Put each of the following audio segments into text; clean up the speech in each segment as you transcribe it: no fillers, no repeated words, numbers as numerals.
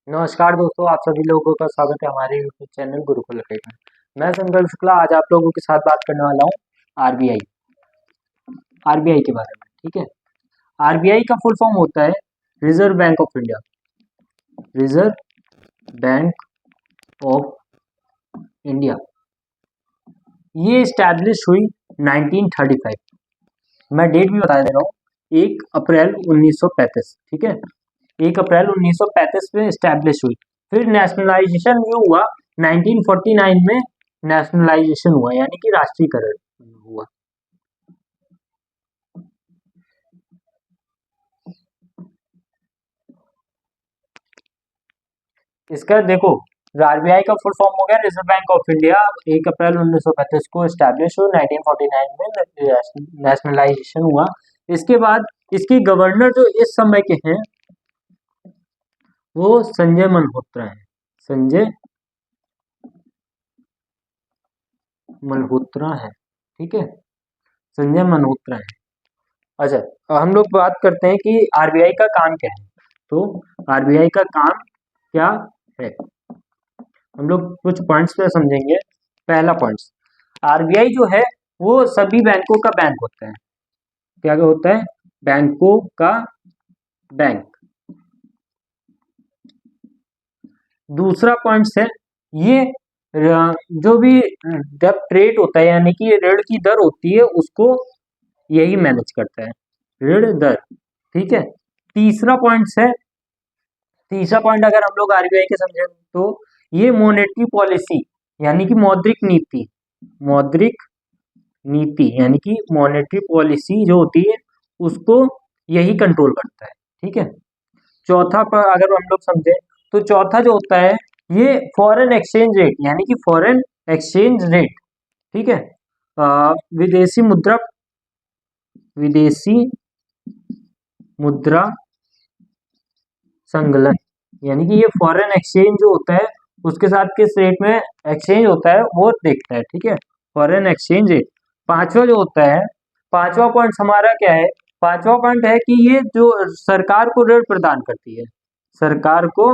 नमस्कार दोस्तों, आप सभी लोगों का स्वागत है हमारे यूट्यूब चैनल गुरुकुल अकेडमी में। मैं संकल्प शुक्ला आज आप लोगों के साथ बात करने वाला हूँ आरबीआई आरबीआई के बारे में। ठीक है, आरबीआई का फुल फॉर्म होता है reserve bank of India. Reserve bank of India ये स्टैब्लिश हुई 1935। मैं डेट भी बता दे रहा हूँ, 1 अप्रैल 1935। ठीक है, 1 अप्रैल 1935 में स्टैब्लिश हुई। फिर नेशनलाइजेशन जो हुआ 1949 में, नेशनलाइजेशन हुआ यानी कि राष्ट्रीयकरण हुआ। इसका देखो, आरबीआई का फुल फॉर्म हो गया रिजर्व बैंक ऑफ इंडिया। 1 अप्रैल 1935 को स्टैब्लिश हुआ, 1949 में नेशनलाइजेशन हुआ। इसके बाद इसके गवर्नर जो इस समय के हैं वो संजय मल्होत्रा है। संजय मल्होत्रा है। ठीक है, संजय मल्होत्रा है। अच्छा, हम लोग बात करते हैं कि आरबीआई का काम क्या है। तो आरबीआई का काम क्या है, हम लोग कुछ पॉइंट्स पे समझेंगे। पहला पॉइंट, आरबीआई जो है वो सभी बैंकों का बैंक होता है। क्या होता है? बैंकों का बैंक। दूसरा पॉइंट है, ये जो भी डेब्ट रेट होता है यानी कि ऋण की दर होती है उसको यही मैनेज करता है, ऋण दर। ठीक है, तीसरा पॉइंट है, तीसरा पॉइंट अगर हम लोग आरबीआई के समझे तो ये मॉनेटरी पॉलिसी यानी कि मौद्रिक नीति यानी कि मॉनेटरी पॉलिसी जो होती है उसको यही कंट्रोल करता है। ठीक है, चौथा पर अगर हम लोग समझे तो चौथा जो होता है ये फॉरेन एक्सचेंज रेट यानी कि फॉरेन एक्सचेंज रेट। ठीक है, विदेशी मुद्रा संकलन यानी कि ये फॉरेन एक्सचेंज जो होता है उसके साथ किस रेट में एक्सचेंज होता है वो देखता है। ठीक है, फॉरेन एक्सचेंज रेट। पांचवा जो होता है, पांचवा पॉइंट हमारा क्या है? पांचवा पॉइंट है कि ये जो सरकार को ऋण प्रदान करती है, सरकार को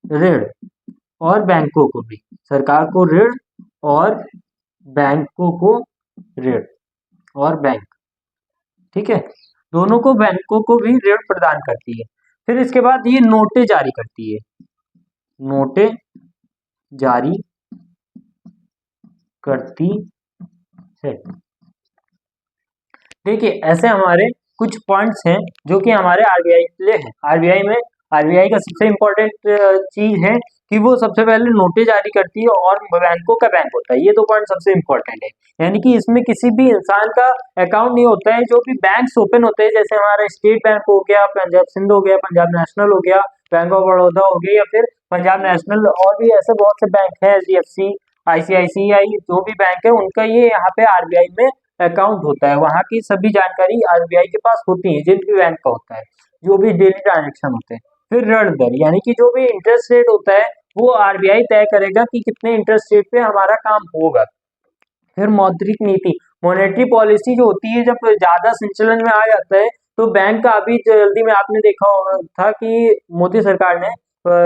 ऋण और बैंकों को भी, सरकार को ऋण और बैंकों को ऋण और बैंक। ठीक है, दोनों को, बैंकों को भी ऋण प्रदान करती है। फिर इसके बाद ये नोटें जारी करती है, नोटें जारी करती है। देखिए, ऐसे हमारे कुछ पॉइंट्स हैं जो कि हमारे आरबीआई के लिए हैं। आरबीआई का सबसे इम्पोर्टेंट चीज है कि वो सबसे पहले नोटें जारी करती है और बैंकों का बैंक होता है। ये दो पॉइंट सबसे इम्पोर्टेंट है, यानी कि इसमें किसी भी इंसान का अकाउंट नहीं होता है। जो भी बैंक्स ओपन होते हैं जैसे हमारा स्टेट बैंक हो गया, पंजाब सिंध हो गया, पंजाब नेशनल हो गया, बैंक ऑफ बड़ौदा हो गया, या फिर पंजाब नेशनल, और भी ऐसे बहुत से बैंक हैं, एचडीएफसी, आईसीआईसीआई, जो भी बैंक है उनका ये यहाँ पे आरबीआई में अकाउंट होता है। वहाँ की सभी जानकारी आरबीआई के पास होती है, जिन भी बैंक का होता है, जो भी डेली ट्रांजेक्शन होते हैं। फिर ऋण दर यानी कि जो भी इंटरेस्ट रेट होता है वो आरबीआई तय करेगा कि कितने इंटरेस्ट रेट पे हमारा काम होगा। फिर मौद्रिक नीति, मॉनेटरी पॉलिसी जो होती है, जब ज्यादा संचलन में आ जाता है तो बैंक का, अभी जल्दी में आपने देखा था कि मोदी सरकार ने,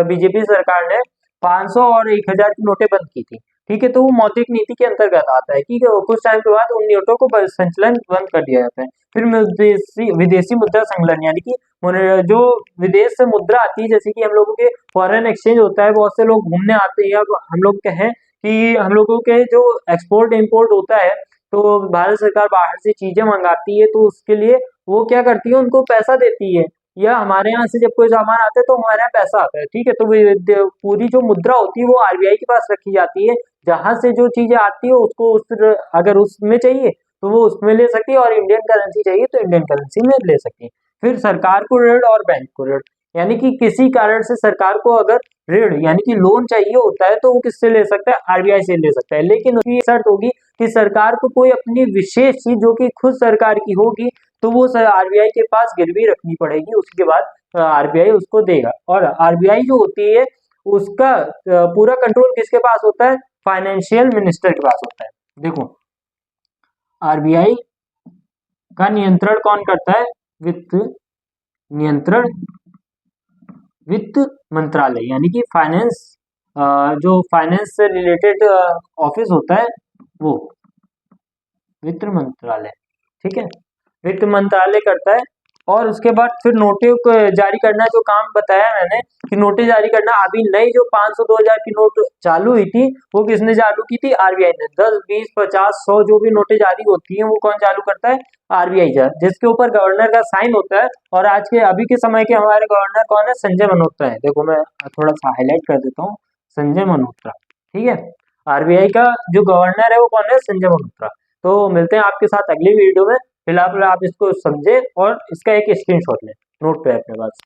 बीजेपी सरकार ने 500 और 1000 की नोटें बंद की थी। ठीक है, तो वो मौद्रिक नीति के अंतर्गत आता है कि कुछ टाइम के बाद उन नोटों को संचलन बंद कर दिया जाता है। फिर विदेशी मुद्रा संकलन यानी कि जो विदेश से मुद्रा आती है, जैसे कि हम लोगों के फॉरेन एक्सचेंज होता है, बहुत से लोग घूमने आते हैं, या हम लोग कहें कि हम लोगों के जो एक्सपोर्ट इंपोर्ट होता है, तो भारत सरकार बाहर से चीजें मंगाती है तो उसके लिए वो क्या करती है, उनको पैसा देती है, या हमारे यहाँ से जब कोई सामान आता है तो हमारे यहाँ पैसा आता है। ठीक है, तो पूरी जो मुद्रा होती है वो आरबीआई के पास रखी जाती है। जहां से जो चीजें आती है उसको अगर उसमें चाहिए तो वो उसमें ले सकती है, और इंडियन करेंसी चाहिए तो इंडियन करेंसी में ले सकती है। फिर सरकार को ऋण और बैंक को ऋण, यानी कि किसी कारण से सरकार को अगर ऋण यानी कि लोन चाहिए होता है तो वो किससे ले सकता है? आरबीआई से ले सकता है, लेकिन उसकी शर्त होगी कि सरकार को कोई अपनी विशेष चीज जो कि खुद सरकार की होगी तो वो आरबीआई के पास गिरवी रखनी पड़ेगी, उसके बाद आरबीआई उसको देगा। और आरबीआई जो होती है उसका पूरा कंट्रोल किसके पास होता है? फाइनेंशियल मिनिस्टर के पास होता है। देखो, आरबीआई का नियंत्रण कौन करता है? वित्त नियंत्रण वित्त मंत्रालय यानी कि फाइनेंस, जो फाइनेंस से रिलेटेड ऑफिस होता है वो वित्त मंत्रालय, ठीक है, वित्त मंत्रालय करता है। और उसके बाद फिर नोटें जारी करना, जो काम बताया मैंने कि नोटें जारी करना, अभी नई जो 500 2000 की नोट चालू हुई थी वो किसने चालू की थी? आरबीआई ने। 10 20 50 100 जो भी नोटें जारी होती हैं वो कौन चालू करता है? आरबीआई, जिसके ऊपर गवर्नर का साइन होता है। और आज के अभी के समय के हमारे गवर्नर कौन है? संजय मल्होत्रा है। देखो मैं थोड़ा सा हाईलाइट कर देता हूँ, संजय मल्होत्रा, ठीक है। आरबीआई का जो गवर्नर है वो कौन है? संजय मल्होत्रा। तो मिलते हैं आपके साथ अगली वीडियो में। फिलहाल आप इसको समझे और इसका एक स्क्रीनशॉट लें, नोट पे अपने पास।